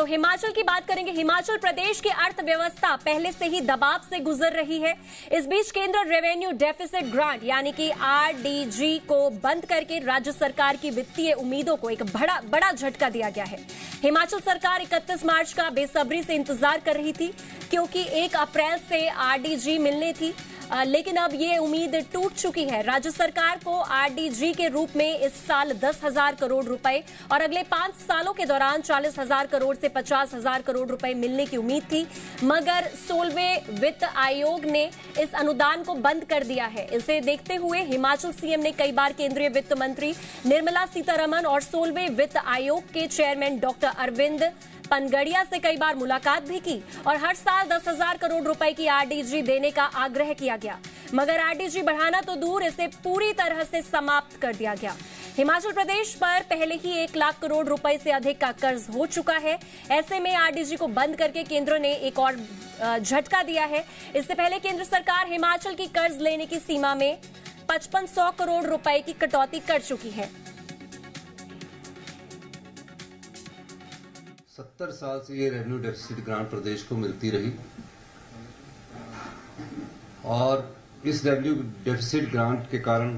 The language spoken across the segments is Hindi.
तो हिमाचल की बात करेंगे। हिमाचल प्रदेश की अर्थव्यवस्था पहले से ही दबाव से गुजर रही है। इस बीच केंद्र रेवेन्यू डेफिसिट ग्रांट यानी कि आरडीजी को बंद करके राज्य सरकार की वित्तीय उम्मीदों को एक बड़ा झटका दिया गया है। हिमाचल सरकार 31 मार्च का बेसब्री से इंतजार कर रही थी, क्योंकि 1 अप्रैल से आरडीजी मिलनी थी, लेकिन अब ये उम्मीद टूट चुकी है। राज्य सरकार को आरडीजी के रूप में इस साल 10,000 करोड़ रुपए और अगले 5 सालों के दौरान 40,000 करोड़ से 50,000 करोड़ रुपए मिलने की उम्मीद थी, मगर 16वें वित्त आयोग ने इस अनुदान को बंद कर दिया है। इसे देखते हुए हिमाचल सीएम ने कई बार केंद्रीय वित्त मंत्री निर्मला सीतारमण और 16वें वित्त आयोग के चेयरमैन डॉक्टर अरविंद पनगड़िया से कई बार मुलाकात भी की और हर साल 10,000 करोड़ रुपए की आरडीजी देने का आग्रह किया गया, मगर आरडीजी बढ़ाना तो दूर, इसे पूरी तरह से समाप्त कर दिया गया। हिमाचल प्रदेश पर पहले ही 1 लाख करोड़ रुपए से अधिक का कर्ज हो चुका है। ऐसे में आरडीजी को बंद करके केंद्र ने एक और झटका दिया है। इससे पहले केंद्र सरकार हिमाचल की कर्ज लेने की सीमा में 5500 करोड़ रुपए की कटौती कर चुकी है। 70 साल से ये रेवेन्यू डेफिसिट ग्रांट प्रदेश को मिलती रही और इस रेवेन्यू डेफिसिट ग्रांट के कारण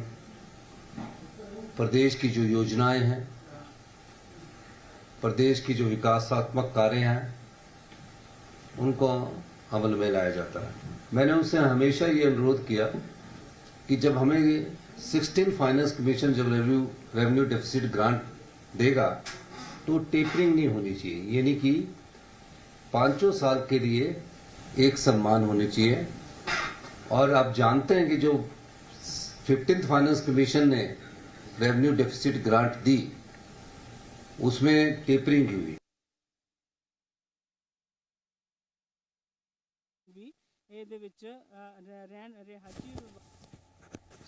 प्रदेश की जो योजनाएं हैं, प्रदेश की जो विकासात्मक कार्य हैं, उनको अमल में लाया जाता है। मैंने उनसे हमेशा ये अनुरोध किया कि जब हमें 16 फाइनेंस कमीशन जब रेवेन्यू डेफिसिट ग्रांट देगा तो टेपरिंग नहीं होनी चाहिए, यानी कि 5 साल के लिए एक सम्मान होनी चाहिए। और आप जानते हैं कि जो 15th फाइनेंस कमीशन ने रेवेन्यू डेफिसिट ग्रांट दी, उसमें टेपरिंग हुई।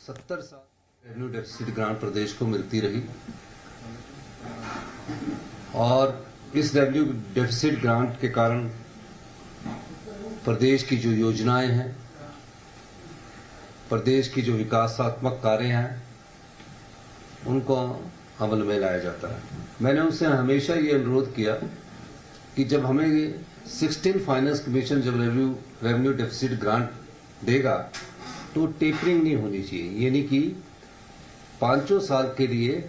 70 साल रेवेन्यू डेफिसिट ग्रांट प्रदेश को मिलती रही और इस रेवेन्यू डेफिसिट ग्रांट के कारण प्रदेश की जो योजनाएं हैं, प्रदेश की जो विकासात्मक कार्य हैं, उनको अमल में लाया जाता है। मैंने उनसे हमेशा ये अनुरोध किया कि जब हमें 16 फाइनेंस कमीशन जब रेवेन्यू डेफिसिट ग्रांट देगा तो टेपरिंग नहीं होनी चाहिए, यानी कि 5 साल के लिए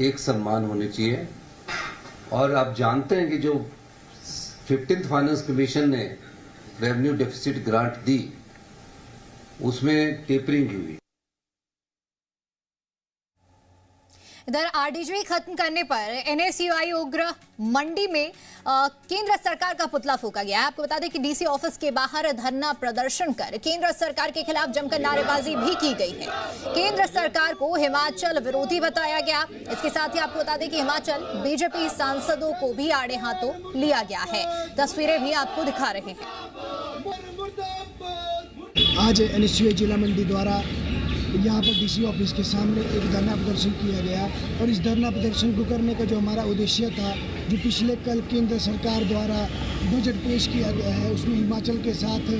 एक सम्मान होनी चाहिए। और आप जानते हैं कि जो 15th फाइनेंस कमीशन ने रेवेन्यू डेफिसिट ग्रांट दी, उसमें टेपरिंग हुई। इधर आरडीजी खत्म करने पर एनएसयूआई उग्र मंडी में केंद्र सरकार का पुतला फूंका गया है। आपको बता दें कि डीसी ऑफिस के बाहर धरना प्रदर्शन कर केंद्र सरकार के खिलाफ जमकर नारेबाजी भी की गई है। केंद्र सरकार को हिमाचल विरोधी बताया गया। इसके साथ ही आपको बता दें कि हिमाचल बीजेपी सांसदों को भी आड़े हाथों लिया गया है। तस्वीरें भी आपको दिखा रहे हैं। आज एनएसयूआई जिला मंडी द्वारा यहाँ पर डीसी ऑफिस के सामने एक धरना प्रदर्शन किया गया और इस धरना प्रदर्शन को करने का जो हमारा उद्देश्य था, जो पिछले कल केंद्र सरकार द्वारा बजट पेश किया गया है, उसमें हिमाचल के साथ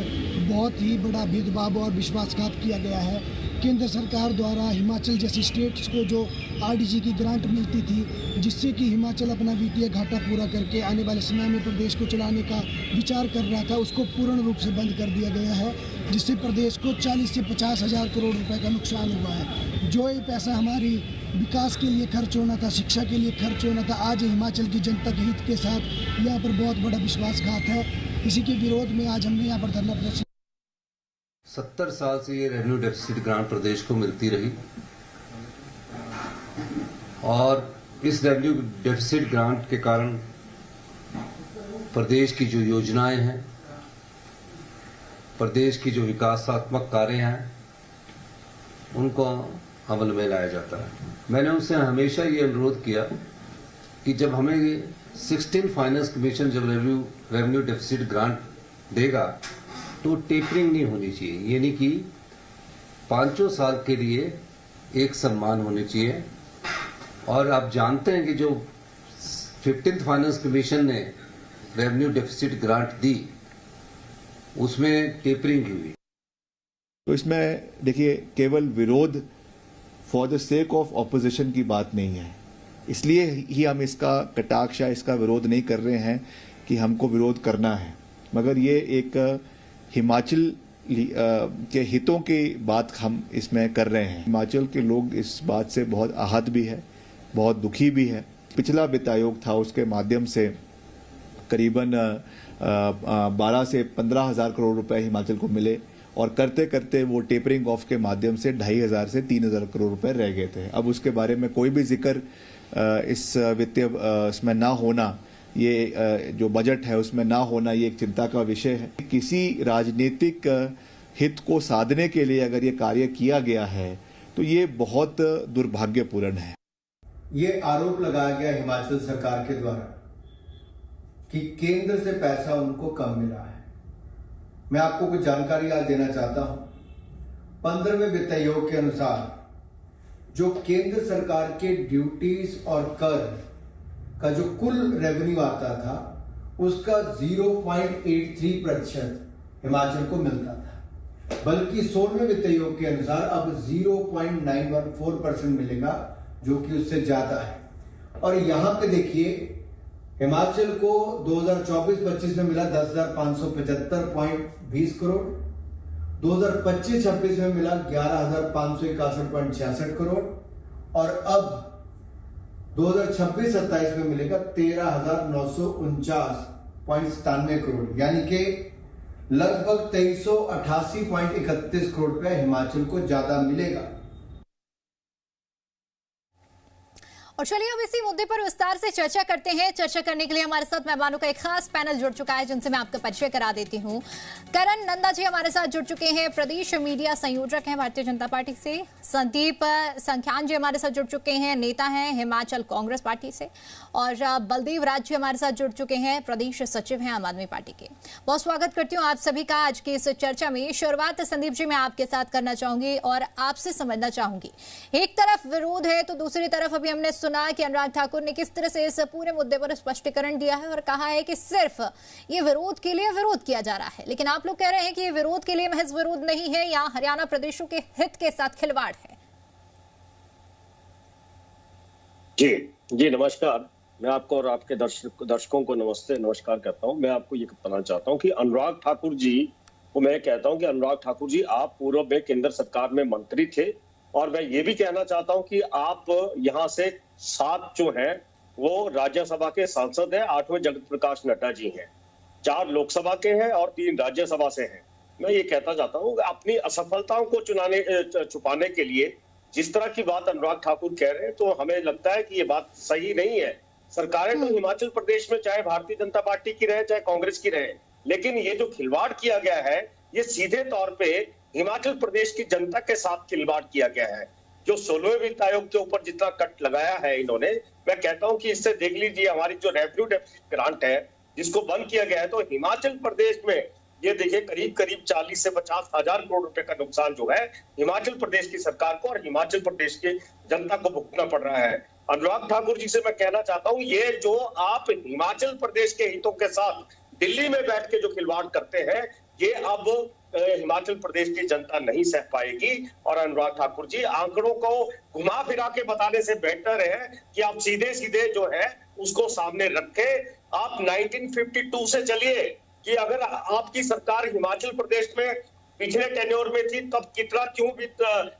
बहुत ही बड़ा भेदभाव और विश्वासघात किया गया है। केंद्र सरकार द्वारा हिमाचल जैसी स्टेट्स को जो आरडीजी की ग्रांट मिलती थी, जिससे कि हिमाचल अपना वित्तीय घाटा पूरा करके आने वाले समय में प्रदेश को चलाने का विचार कर रहा था, उसको पूर्ण रूप से बंद कर दिया गया है, जिससे प्रदेश को 40 से 50,000 करोड़ रुपए का नुकसान हुआ है। जो ये पैसा हमारी विकास के लिए खर्च होना था, शिक्षा के लिए खर्च होना था, आज हिमाचल की जनता के हित के साथ यहाँ पर बहुत बड़ा विश्वासघात है। इसी के विरोध में आज हमने यहाँ पर धरना प्रदर्शन। 70 साल से ये रेवेन्यू डेफिसिट ग्रांट प्रदेश को मिलती रही और इस रेवेन्यू डेफिसिट ग्रांट के कारण प्रदेश की जो योजनाएं हैं, प्रदेश की जो विकासात्मक कार्य हैं, उनको अमल में लाया जाता है। मैंने उनसे हमेशा ये अनुरोध किया कि जब हमें 16 फाइनेंस कमीशन जब रेवेन्यू डेफिसिट ग्रांट देगा तो टेपरिंग नहीं होनी चाहिए, यानी कि 5 साल के लिए एक सम्मान होनी चाहिए। और आप जानते हैं कि जो 15th फाइनेंस कमीशन ने रेवेन्यू डेफिसिट ग्रांट दी, उसमें टेपरिंग हुई। तो इसमें देखिए, केवल विरोध for the sake of opposition की बात नहीं है, इसलिए ही हम इसका कटाक्ष या इसका विरोध नहीं कर रहे हैं कि हमको विरोध करना है, मगर ये एक हिमाचल के हितों की बात हम इसमें कर रहे हैं। हिमाचल के लोग इस बात से बहुत आहत भी है, बहुत दुखी भी है। पिछला वित्त आयोग था, उसके माध्यम से करीबन 12 से 15 हजार करोड़ रुपए हिमाचल को मिले और करते करते वो टेपरिंग ऑफ के माध्यम से 2,500 से 3,000 करोड़ रुपए रह गए थे। अब उसके बारे में कोई भी जिक्र इस वित्तीय इसमें ना होना, ये जो बजट है उसमें ना होना, ये एक चिंता का विषय है। किसी राजनीतिक हित को साधने के लिए अगर ये कार्य किया गया है तो ये बहुत दुर्भाग्यपूर्ण है। ये आरोप लगाया गया हिमाचल सरकार के द्वारा कि केंद्र से पैसा उनको कम मिला है। मैं आपको कुछ जानकारी आज देना चाहता हूं। 15वें वित्त आयोग के अनुसार जो केंद्र सरकार के ड्यूटीज और कर का जो कुल रेवेन्यू आता था उसका 0.83% हिमाचल को मिलता था, बल्कि 16वें वित्त आयोग के अनुसार अब 0.914% मिलेगा, जो कि उससे ज्यादा है। और यहां पे देखिए हिमाचल को 2024-25 में मिला 10,575.20 करोड़, 2025-26 में मिला 11,561.66 करोड़ और अब 2026-27 में मिलेगा 13,949.97 करोड़, यानी कि लगभग 2388.31 करोड़ रुपया हिमाचल को ज्यादा मिलेगा। और चलिए अब इसी मुद्दे पर विस्तार से चर्चा करते हैं। चर्चा करने के लिए हमारे साथ मेहमानों का एक खास पैनल जुड़ चुका है, जिनसे मैं आपका परिचय करा देती हूं। करण नंदा जी हमारे साथ जुड़ चुके हैं, प्रदेश मीडिया संयोजक हैं भारतीय जनता पार्टी से। संदीप संख्यान जी हमारे साथ जुड़ चुके हैं, नेता हैं हिमाचल कांग्रेस पार्टी से। और बलदेव राज जी हमारे साथ जुड़ चुके हैं, प्रदेश सचिव हैं आम आदमी पार्टी के। बहुत स्वागत करती हूँ आप सभी का आज की इस चर्चा में। शुरुआत संदीप जी मैं आपके साथ करना चाहूंगी और आपसे समझना चाहूंगी, एक तरफ विरोध है तो दूसरी तरफ अभी हमने सुना कि अनुराग ठाकुर ने किस तरह से इस पूरे मुद्दे पर स्पष्टीकरण दिया है और कहा है कि सिर्फ ये विरोध के लिए विरोध किया जा रहा है। लेकिन आप लोग कह रहे हैं कि ये विरोध के लिए महज विरोध नहीं है, या हरियाणा प्रदेशों के हित के साथ खिलवाड़ है। जी नमस्कार। मैं आपको और आपके दर्शकों को नमस्कार करता हूं। मैं आपको ये बताना चाहता हूं कि अनुराग ठाकुर जी को मैं कहता हूं कि अनुराग ठाकुर जी आप पूर्व में केंद्र सरकार में मंत्री थे, और मैं ये भी कहना चाहता हूं कि आप यहां से 7 जो हैं वो राज्यसभा के सांसद हैं। 8वें जगत प्रकाश नड्डा जी हैं, 4 लोकसभा के हैं और 3 राज्यसभा से हैं। मैं ये कहता चाहता हूं कि अपनी असफलताओं को छुपाने के लिए जिस तरह की बात अनुराग ठाकुर कह रहे हैं, तो हमें लगता है कि ये बात सही नहीं है। सरकारें तो हिमाचल प्रदेश में चाहे भारतीय जनता पार्टी की रहे चाहे कांग्रेस की रहे, लेकिन ये जो खिलवाड़ किया गया है ये सीधे तौर पे हिमाचल प्रदेश की जनता के साथ खिलवाड़ किया गया है। जो 16वें वित्त आयोग के ऊपर जितना कट लगाया है इन्होंने, मैं कहता हूं कि इससे देख लीजिए हमारी जो रेवेन्यू डेफिसिट ग्रांट है जिसको बंद किया गया है, तो हिमाचल प्रदेश में ये देखिए करीब 40 से 50 हजार करोड़ रुपए का नुकसान जो है हिमाचल प्रदेश की सरकार को और हिमाचल प्रदेश की जनता को भुगतना पड़ रहा है। अनुराग ठाकुर जी से मैं कहना चाहता हूं, ये जो आप हिमाचल प्रदेश के हितों के साथ दिल्ली में बैठ के जो खिलवाड़ करते हैं, ये अब हिमाचल प्रदेश की जनता नहीं सह पाएगी। और अनुराग ठाकुर जी आंकड़ों को घुमा फिरा के बताने से बेहतर है कि आप सीधे सीधे जो है उसको सामने रखें। आप 1952 से चलिए कि अगर आपकी सरकार हिमाचल प्रदेश में पिछले टेन्योर में थी तब कितना क्यों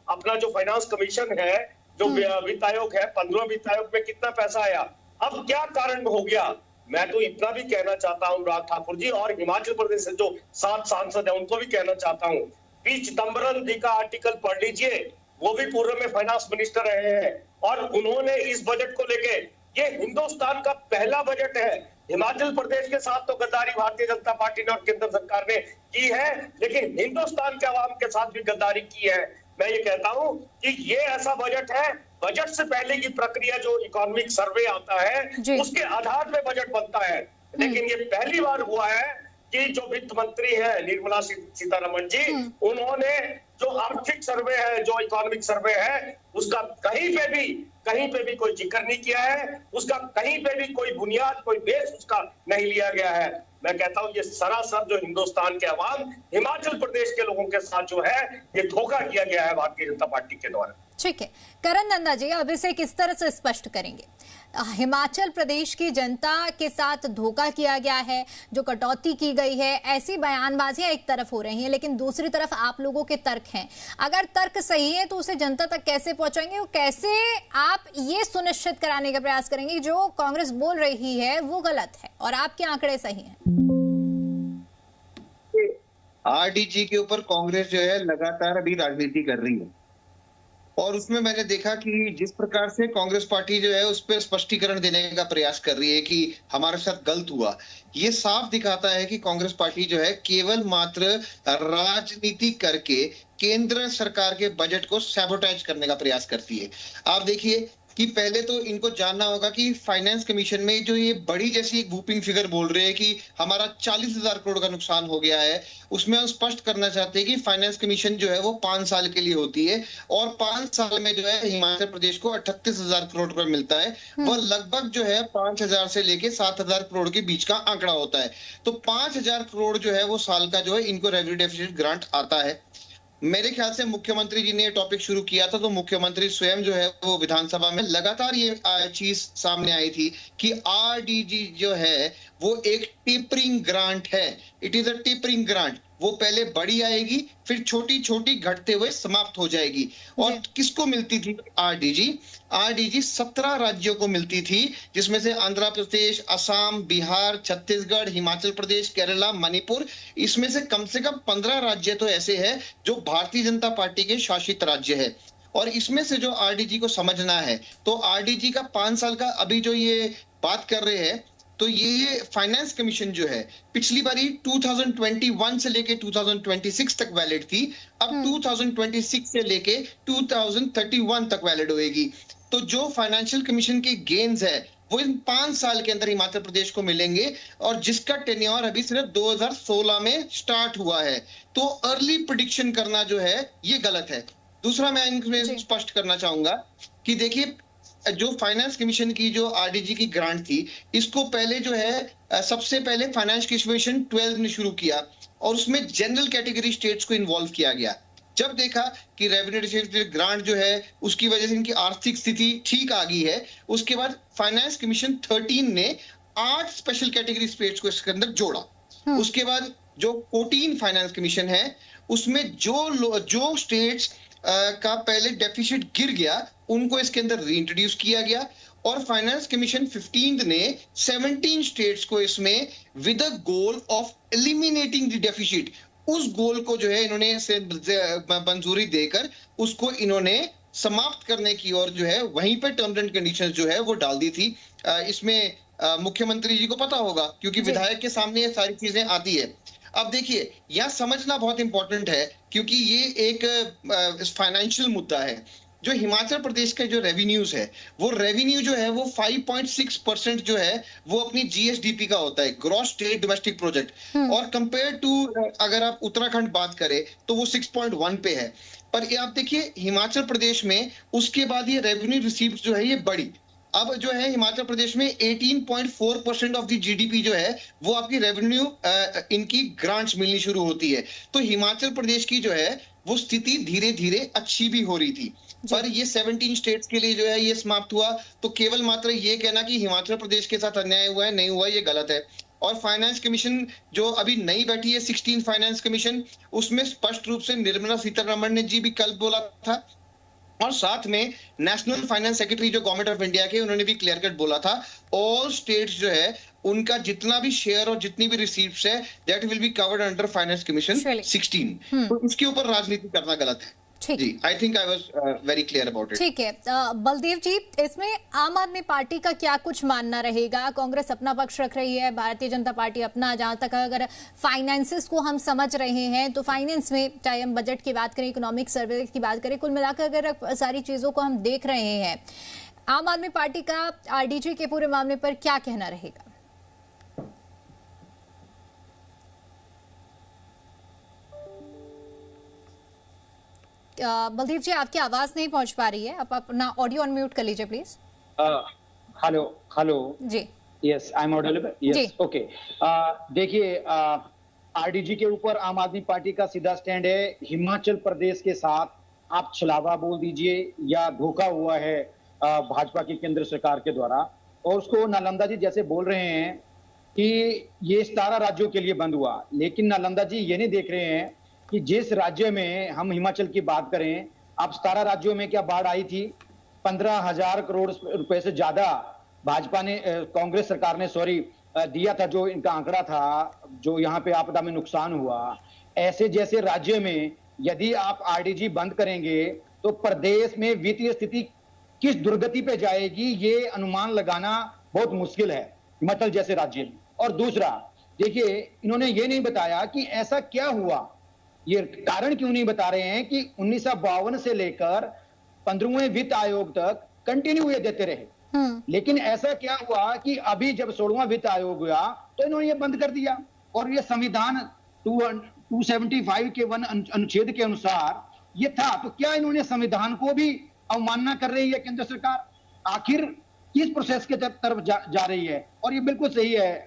अपना जो फाइनेंस कमीशन है, जो वित्त आयोग है, 15 वित्त आयोग में कितना पैसा आया, अब क्या कारण हो गया। मैं तो इतना भी कहना चाहता हूं अनुराग ठाकुर जी, और हिमाचल प्रदेश से जो 7 सांसद हैं उनको भी कहना चाहता हूं, पी चिदम्बरम जी का आर्टिकल पढ़ लीजिए। वो भी पूर्व में फाइनेंस मिनिस्टर रहे हैं और उन्होंने इस बजट को लेके, ये हिंदुस्तान का पहला बजट है। हिमाचल प्रदेश के साथ तो गद्दारी भारतीय जनता पार्टी ने और केंद्र सरकार ने की है, लेकिन हिंदुस्तान के आवाम के साथ भी गद्दारी की है। मैं ये कहता हूं कि ये ऐसा बजट है, बजट से पहले की प्रक्रिया जो इकोनॉमिक सर्वे आता है उसके आधार पे बजट बनता है। लेकिन ये पहली बार हुआ है कि जो वित्त मंत्री है निर्मला सीतारमण जी, उन्होंने जो आर्थिक सर्वे है, जो इकोनॉमिक सर्वे है, उसका कहीं पे भी कोई जिक्र नहीं किया है, उसका कहीं पे भी कोई बुनियाद, कोई बेस उसका नहीं लिया गया है। मैं कहता हूं ये सरासर जो हिंदुस्तान के अवाम, हिमाचल प्रदेश के लोगों के साथ जो है ये धोखा किया गया है भारतीय जनता पार्टी के द्वारा। ठीक है, करण नंदा जी, अब इसे किस तरह से स्पष्ट करेंगे? हिमाचल प्रदेश की जनता के साथ धोखा किया गया है, जो कटौती की गई है, ऐसी बयानबाजियां एक तरफ हो रही हैं, लेकिन दूसरी तरफ आप लोगों के तर्क हैं। अगर तर्क सही है तो उसे जनता तक कैसे पहुंचाएंगे और कैसे आप ये सुनिश्चित कराने का प्रयास करेंगे कि जो कांग्रेस बोल रही है वो गलत है और आपके आंकड़े सही हैं? आरडीजी के ऊपर कांग्रेस जो है लगातार अभी राजनीति कर रही है और उसमें मैंने देखा कि जिस प्रकार से कांग्रेस पार्टी जो है उस पर स्पष्टीकरण देने का प्रयास कर रही है कि हमारे साथ गलत हुआ, ये साफ दिखाता है कि कांग्रेस पार्टी जो है केवल मात्र राजनीति करके केंद्र सरकार के बजट को सैबोटाइज करने का प्रयास करती है। आप देखिए कि पहले तो इनको जानना होगा कि फाइनेंस कमीशन में जो ये बड़ी जैसी एक वूपिंग फिगर बोल रहे हैं कि हमारा 40,000 करोड़ का नुकसान हो गया है, उसमें हम स्पष्ट करना चाहते हैं कि फाइनेंस कमीशन जो है वो 5 साल के लिए होती है और 5 साल में जो है हिमाचल प्रदेश को 38,000 करोड़ रुपए मिलता है। वह लगभग जो है 5,000 से लेके 7,000 करोड़ के बीच का आंकड़ा होता है। तो 5,000 करोड़ जो है वो साल का जो है इनको रेवेन्यू डेफिसिट ग्रांट आता है। मेरे ख्याल से मुख्यमंत्री जी ने ये टॉपिक शुरू किया था तो मुख्यमंत्री स्वयं जो है वो विधानसभा में लगातार ये चीज सामने आई थी कि आरडीजी जो है वो एक टेपरिंग ग्रांट है। It is a tapering grant. वो पहले बड़ी आएगी फिर छोटी छोटी घटते हुए समाप्त हो जाएगी। और किसको मिलती थी आरडीजी 17 राज्यों को मिलती थी, जिसमें से आंध्र प्रदेश, असम, बिहार, छत्तीसगढ़, हिमाचल प्रदेश, केरला, मणिपुर, इसमें से कम 15 राज्य तो ऐसे हैं जो भारतीय जनता पार्टी के शासित राज्य है। और इसमें से जो आरडीजी को समझना है तो आरडीजी का 5 साल का अभी जो ये बात कर रहे हैं तो ये फाइनेंस कमीशन जो है पिछली बारी 2021 से लेके 2026 तक वैलिड थी, अब 2026 से लेके 2031 तक वैलिड होएगी। तो जो फाइनेंशियल कमीशन के गेन्स है वो इन 5 साल के अंदर हिमाचल प्रदेश को मिलेंगे और जिसका टेन्योर अभी सिर्फ 2016 में स्टार्ट हुआ है। तो अर्ली प्रेडिक्शन करना जो है ये गलत है। दूसरा मैं इनमें स्पष्ट करना चाहूंगा कि देखिए जो फाइनेंस कमीशन की जो आरडीजी की ग्रांट थी, इसको पहले जो है सबसे पहले फाइनेंस कमीशन 12 ने शुरू किया और उसमें जनरल कैटेगरी स्टेट्स को इन्वॉल्व किया गया। जब देखा कि रेवेन्यू ग्रांट जो है उसकी वजह से इनकी आर्थिक स्थिति ठीक आ गई है, उसके बाद फाइनेंस कमीशन 13 ने 8 स्पेशल कैटेगरी स्टेट्स को इसके अंदर जोड़ा। उसके बाद जो 14 फाइनेंस कमीशन है उसमें जो स्टेट्स का पहले डेफिसिट गिर गया उनको इसके अंदर रीइंट्रोड्यूस किया गया और फाइनेंस कमीशन 15 ने 17 स्टेट्स को इसमें with a goal of eliminating the deficit, उस गोल को जो है इन्होंने मंजूरी देकर उसको इन्होंने समाप्त करने की और जो है वहीं पे टर्म्स एंड कंडीशंस जो है वो डाल दी थी। इसमें मुख्यमंत्री जी को पता होगा क्योंकि विधायक के सामने ये सारी चीजें आती है। अब देखिए यह समझना बहुत इंपॉर्टेंट है क्योंकि ये एक फाइनेंशियल मुद्दा है। जो हिमाचल प्रदेश के जो रेवेन्यूज है वो रेवेन्यू जो है वो 5.6% जो है वो अपनी जीएसडीपी का होता है, ग्रॉस स्टेट डोमेस्टिक प्रोडक्ट, और कंपेयर टू अगर आप उत्तराखंड बात करें तो वो 6.1 पे है। पर ये आप देखिए हिमाचल प्रदेश में उसके बाद ये रेवेन्यू रिसीव्ड जो है ये बढ़ी। अब जो है हिमाचल प्रदेश में 18.4% ऑफ द जीडीपी जो है वो आपकी रेवेन्यू इनकी ग्रांट्स मिलनी शुरू होती है। तो हिमाचल प्रदेश की जो है वो स्थिति धीरे धीरे अच्छी भी हो रही थी। पर ये 17 स्टेट्स के लिए जो है ये समाप्त हुआ। तो केवल मात्र ये कहना कि हिमाचल प्रदेश के साथ अन्याय हुआ है, नहीं हुआ, ये गलत है। और फाइनेंस कमीशन जो अभी नई बैठी है 16 फाइनेंस कमीशन, उसमें स्पष्ट रूप से निर्मला सीतारमण ने जी भी कल बोला था और साथ में नेशनल फाइनेंस सेक्रेटरी जो गवर्नमेंट ऑफ इंडिया के, उन्होंने भी क्लियर कट बोला था ऑल स्टेट्स जो है उनका जितना भी शेयर और जितनी भी रिसीव्स है that will be covered under finance commission 16। तो इसके ऊपर राजनीति करना गलत है। जी, I think I was very clear about it. ठीक है बलदेव जी, इसमें आम आदमी पार्टी का क्या कुछ मानना रहेगा? कांग्रेस अपना पक्ष रख रही है, भारतीय जनता पार्टी अपना। जहां तक अगर फाइनेंसेस को हम समझ रहे हैं तो फाइनेंस में चाहे हम बजट की बात करें, इकोनॉमिक सर्वे की बात करें, कुल मिलाकर अगर सारी चीजों को हम देख रहे हैं, आम आदमी पार्टी का आरडीजी के पूरे मामले पर क्या कहना रहेगा? बलदेव जी, आपकी आवाज नहीं पहुंच पा रही है, आप अपना ऑडियो अनम्यूट कर लीजिए प्लीज। हेलो जी, yes I am audible, yes okay. देखिए आरडीजी के ऊपर आम आदमी पार्टी का सीधा स्टैंड है, हिमाचल प्रदेश के साथ आप छलावा बोल दीजिए या धोखा हुआ है भाजपा की केंद्र सरकार के द्वारा, और उसको नालंदा जी जैसे बोल रहे हैं कि ये 17 राज्यों के लिए बंद हुआ, लेकिन नालंदा जी ये नहीं देख रहे हैं कि जिस राज्य में हम हिमाचल की बात करें, अब 17 राज्यों में क्या बाढ़ आई थी? 15,000 करोड़ रुपए से ज्यादा भाजपा ने, कांग्रेस सरकार ने दिया था, जो इनका आंकड़ा था, जो यहाँ पे आपदा में नुकसान हुआ। ऐसे जैसे राज्य में यदि आप आरडीजी बंद करेंगे तो प्रदेश में वित्तीय स्थिति किस दुर्गति पे जाएगी, ये अनुमान लगाना बहुत मुश्किल है हिमाचल जैसे राज्य में। और दूसरा, देखिए, इन्होंने ये नहीं बताया कि ऐसा क्या हुआ, ये कारण क्यों नहीं बता रहे हैं कि 1952 से लेकर 15वें वित्त आयोग तक कंटिन्यू ये देते रहे, लेकिन ऐसा क्या हुआ कि अभी जब 16वां वित्त आयोग हुआ तो इन्होंने ये बंद कर दिया। और ये संविधान 275 के 1 अनुच्छेद के अनुसार ये था, तो क्या इन्होंने संविधान को भी अवमानना कर रही है केंद्र सरकार? आखिर किस प्रोसेस के तरफ जा रही है? और ये बिल्कुल सही है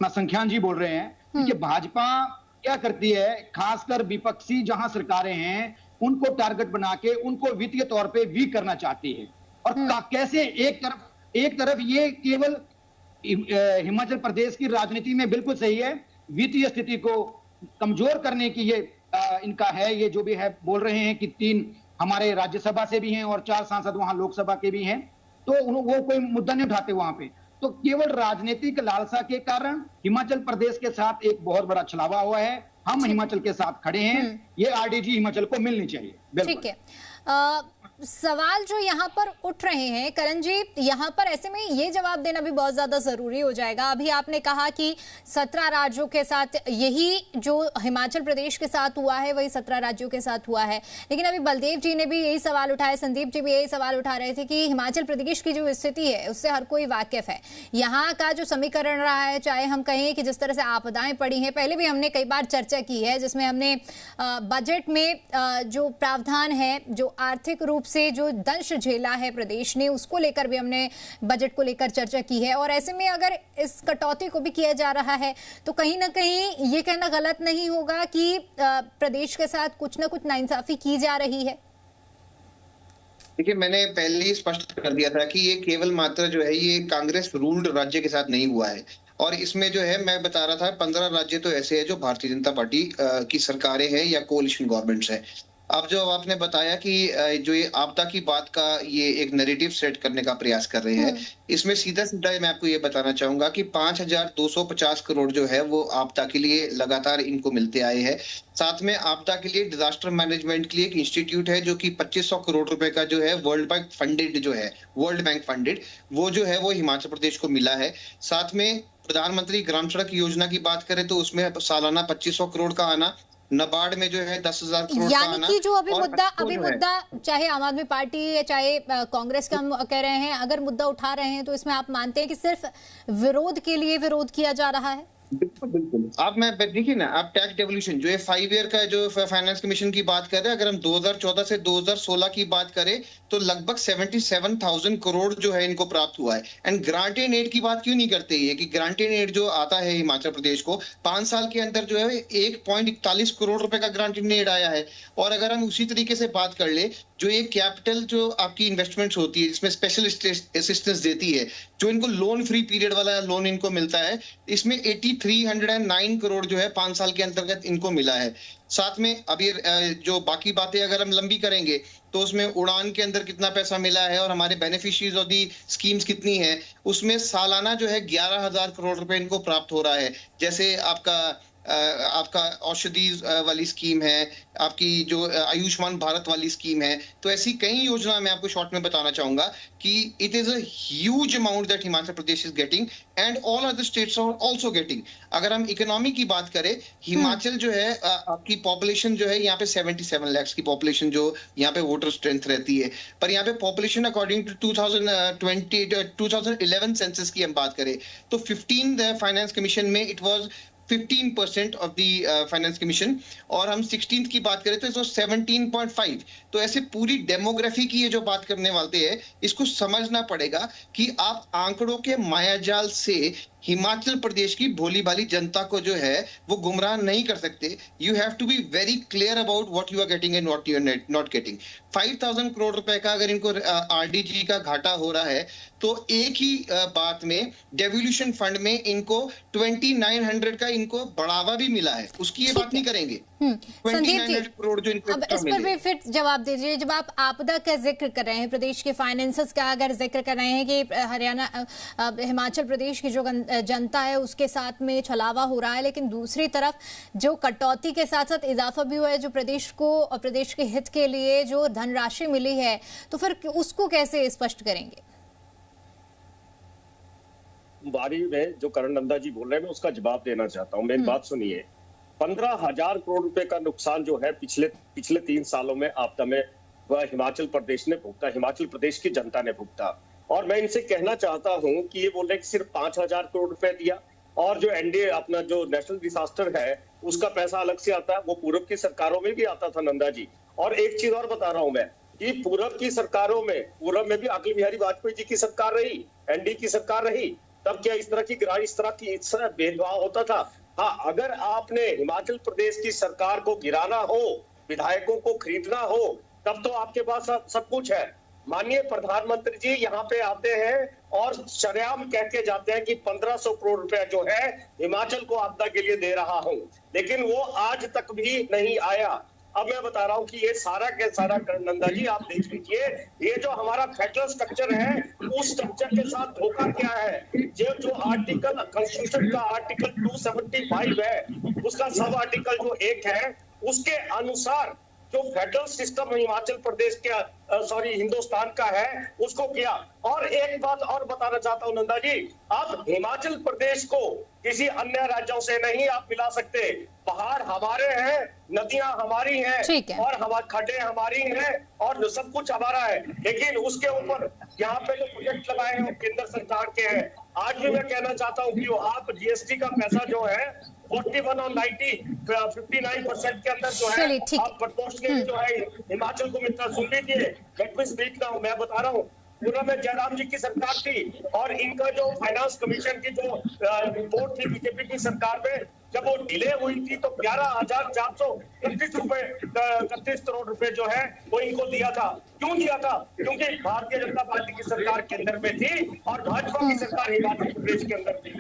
संख्यान जी बोल रहे हैं कि भाजपा क्या करती है, खासकर विपक्षी जहां सरकारें हैं उनको टारगेट बना के उनको वित्तीय तौर पे वीक करना चाहती है। और कैसे एक तरफ ये केवल हिमाचल प्रदेश की राजनीति में बिल्कुल सही है, वित्तीय स्थिति को कमजोर करने की ये इनका है, ये जो भी है बोल रहे हैं कि 3 हमारे राज्यसभा से भी हैं और 4 सांसद वहां लोकसभा के भी हैं, तो वो कोई मुद्दा नहीं उठाते वहां पे। तो केवल राजनीतिक लालसा के कारण हिमाचल प्रदेश के साथ एक बहुत बड़ा छलावा हुआ है। हम हिमाचल के साथ खड़े हैं, ये आरडीजी हिमाचल को मिलनी चाहिए। ठीक है। सवाल जो यहाँ पर उठ रहे हैं करण जी, यहाँ पर ऐसे में ये जवाब देना भी बहुत ज्यादा जरूरी हो जाएगा। अभी आपने कहा कि 17 राज्यों के साथ, यही जो हिमाचल प्रदेश के साथ हुआ है वही 17 राज्यों के साथ हुआ है, लेकिन अभी बलदेव जी ने भी यही सवाल उठाया, संदीप जी भी यही सवाल उठा रहे थे कि हिमाचल प्रदेश की जो स्थिति है उससे हर कोई वाकिफ है। यहाँ का जो समीकरण रहा है, चाहे हम कहें कि जिस तरह से आपदाएं पड़ी हैं, पहले भी हमने कई बार चर्चा की है, जिसमें हमने बजट में जो प्रावधान है, जो आर्थिक रूप से जो दंश झेला है प्रदेश ने, उसको लेकर भी हमने बजट को लेकर चर्चा की है। और ऐसे में अगर इस कटौती को भी किया जा रहा है तो कहीं ना कहीं ये कहना गलत नहीं होगा कि प्रदेश के साथ कुछ ना कुछ नाइंसाफी की जा रही है। देखिए, मैंने पहले ही स्पष्ट कर दिया था कि ये केवल मात्र जो है ये कांग्रेस रूल्ड राज्य के साथ नहीं हुआ है, और इसमें जो है मैं बता रहा था 15 राज्य तो ऐसे हैं जो भारतीय जनता पार्टी की सरकारें हैं या कोalition गवर्नमेंट्स हैं। अब जो आपने बताया कि जो ये आपदा की बात का ये एक नैरेटिव सेट करने का प्रयास कर रहे हैं, इसमें सीधा सीधा मैं आपको ये बताना चाहूंगा कि 5,250 करोड़ जो है वो आपदा के लिए लगातार इनको मिलते आए हैं। साथ में आपदा के लिए डिजास्टर मैनेजमेंट के लिए एक इंस्टीट्यूट है जो कि 2500 करोड़ रुपए का जो है वर्ल्ड बैंक फंडेड वो जो है वो हिमाचल प्रदेश को मिला है। साथ में प्रधानमंत्री ग्राम सड़क योजना की बात करें तो उसमें सालाना 2500 करोड़ का आना, नबार्ड में जो है 10,000 करोड़ का आना। यानी कि जो अभी मुद्दा चाहे आम आदमी पार्टी या चाहे कांग्रेस का हम कह रहे हैं, अगर मुद्दा उठा रहे हैं तो इसमें आप मानते हैं कि सिर्फ विरोध के लिए विरोध किया जा रहा है? बिल्कुल। आप मैं देखिए ना, आप टैक्स डेवल्यूशन जो है 5 ईयर का जो फाइनेंस कमीशन की बात कर रहे हैं, अगर हम 2014 से 2016 की बात करें तो लगभग 77,000 करोड़ जो है इनको प्राप्त हुआ है। एंड ग्रांटेड एड की बात क्यों नहीं करते ये कि ग्रांटेड एड जो आता है हिमाचल प्रदेश को 5 साल के अंदर जो है 1.41 करोड़ रुपए का ग्रांटेड एड आया है। और अगर हम उसी तरीके से बात कर ले, जो ये कैपिटल जो आपकी इन्वेस्टमेंट्स होती है जिसमें स्पेशल असिस्टेंस देती है, जो इनको लोन फ्री पीरियड वाला लोन इनको मिलता है, इसमें 8309 करोड़ जो है 5 साल के अंतर्गत इनको मिला है। साथ में अभी जो बाकी बातें अगर हम लंबी करेंगे तो उसमें उड़ान के अंदर कितना पैसा मिला है और हमारे बेनिफिशियरीज ऑफ दी स्कीम्स कितनी है, उसमें सालाना जो है 11,000 करोड़ रुपए इनको प्राप्त हो रहा है। जैसे आपका औषधि वाली स्कीम है, आपकी जो आयुष्मान भारत वाली स्कीम है, तो ऐसी कई योजना मैं आपको शॉर्ट में बताना चाहूंगा कि it is a huge amount that Himachal Pradesh is getting and all other states are also getting. अगर हम इकोनॉमी की बात करें, हिमाचल जो है आपकी पॉपुलेशन जो है यहाँ पे 77 लाख की पॉपुलेशन जो यहाँ पे वोटर स्ट्रेंथ रहती है, पर यहाँ पे पॉपुलेशन अकॉर्डिंग टू 2011 सेंसस की हम बात करें तो 15 फाइनेंस कमीशन में it was 15% of the finance commission, और हम 16th की बात करें तो इसको 17.5। तो ऐसे पूरी डेमोग्राफी की ये जो बात करने वाले हैं, इसको समझना पड़ेगा कि आप आंकड़ों के मायाजाल से हिमाचल प्रदेश की भोली भाली जनता को जो है वो गुमराह नहीं कर सकते। You have to be very clear about what you are getting and what you are not getting. 5,000 crore रुपए का अगर इनको आरडीजी का घाटा हो रहा है तो एक ही बात में डेवोल्यूशन फंड में इनको 2900 का इनको बढ़ावा भी मिला है, उसकी ये बात नहीं करेंगे। 2900 करोड़ जो इनको अब इस पर भी फिर जवाब दीजिए। जब आप आपदा का जिक्र कर रहे हैं, प्रदेश के फाइनेंसेस का अगर जिक्र कर रहे हैं कि हरियाणा हिमाचल प्रदेश की जो जनता है उसके साथ में छलावा हो रहा है, लेकिन दूसरी तरफ जो कटौती के साथ साथ इजाफा भी हुआ है, जो प्रदेश को और प्रदेश के हित के लिए जो धनराशि मिली है, तो फिर उसको कैसे स्पष्ट करेंगे? बारी में जो करण नंदा जी बोल रहे हैं मैं उसका जवाब देना चाहता हूं। मेरी बात सुनिए। 15,000 करोड़ रुपए का नुकसान जो है पिछले 3 सालों में आपदा में वह हिमाचल प्रदेश ने भुगता, हिमाचल प्रदेश की जनता ने भुगता। और मैं इनसे कहना चाहता हूं कि ये बोल रहे हैं कि सिर्फ 5,000 करोड़ रुपए दिया और जो एनडीए अपना जो नेशनल डिजास्टर है उसका पैसा अलग से आता है, वो पूर्व की सरकारों में भी आता था नंदा जी। और एक चीज और बता रहा हूं मैं कि पूर्व की सरकारों में, पूर्व में भी अटल बिहारी वाजपेयी जी की सरकार रही, एनडीए की सरकार रही, तब क्या इस तरह की भेदभाव होता था? हाँ, अगर आपने हिमाचल प्रदेश की सरकार को गिराना हो, विधायकों को खरीदना हो, तब तो आपके पास सब कुछ है। माननीय प्रधानमंत्री जी यहाँ पे आते हैं और शरेआम कह के जाते हैं कि 1500 करोड़ रुपए जो है हिमाचल को आपदा के लिए दे रहा हूं, लेकिन वो आज तक भी नहीं आया। अब मैं बता रहा हूं कि ये सारा के सारा नंदा जी आप देख लीजिए, ये जो हमारा फेडरल स्ट्रक्चर है उस स्ट्रक्चर के साथ धोखा क्या है। जो आर्टिकल कॉन्स्टिट्यूशन का आर्टिकल 275 है, उसका सब आर्टिकल जो 1 है, उसके अनुसार जो फेडरल सिस्टम हिमाचल प्रदेश के हिंदुस्तान का है उसको किया। और एक बात और बताना चाहता हूं नंदा जी, आप हिमाचल प्रदेश को किसी अन्य राज्यों से नहीं आप मिला सकते। पहाड़ हमारे हैं, नदियां हमारी हैं और हमारे खड्डे हमारी हैं और सब कुछ हमारा है, लेकिन उसके ऊपर यहाँ पे जो प्रोजेक्ट लगाए हैं केंद्र सरकार के हैं। आज भी मैं कहना चाहता हूँ कि आप जीएसटी का पैसा जो है 41 और 59% के अंदर जो है आप प्रोपोर्शनल जो है हिमाचल को मिलता। सुन लीजिए, लेट मी स्पीक नाउ। मैं बता रहा हूँ, पूर्व में जयराम जी की सरकार थी और इनका जो फाइनेंस कमीशन की जो रिपोर्ट थी बीजेपी की सरकार में, जब वो डिले हुई थी तो 11,431 करोड़ रुपए जो है वो इनको दिया था। क्यों दिया था? क्योंकि भारतीय जनता पार्टी की सरकार केंद्र में थी और भाजपा की सरकार हिमाचल प्रदेश के अंदर थी।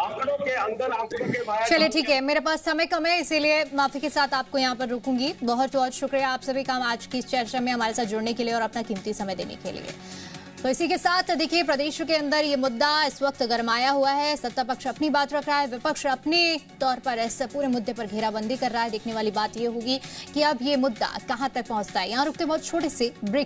आंकड़ों के अंदर आंकड़ों के बाहर। चलिए ठीक है, मेरे पास समय कम है, इसीलिए माफी के साथ आपको यहाँ पर रुकूंगी। बहुत बहुत शुक्रिया आप सभी का आज की चर्चा में हमारे साथ जुड़ने के लिए और अपना कीमती समय देने के लिए। तो इसी के साथ देखिए, प्रदेश के अंदर ये मुद्दा इस वक्त गरमाया हुआ है। सत्ता पक्ष अपनी बात रख रहा है, विपक्ष अपने तौर पर इस पूरे मुद्दे पर घेराबंदी कर रहा है। देखने वाली बात ये होगी कि अब ये मुद्दा कहां तक पहुंचता है। यहाँ रुकते बहुत छोटे से ब्रेक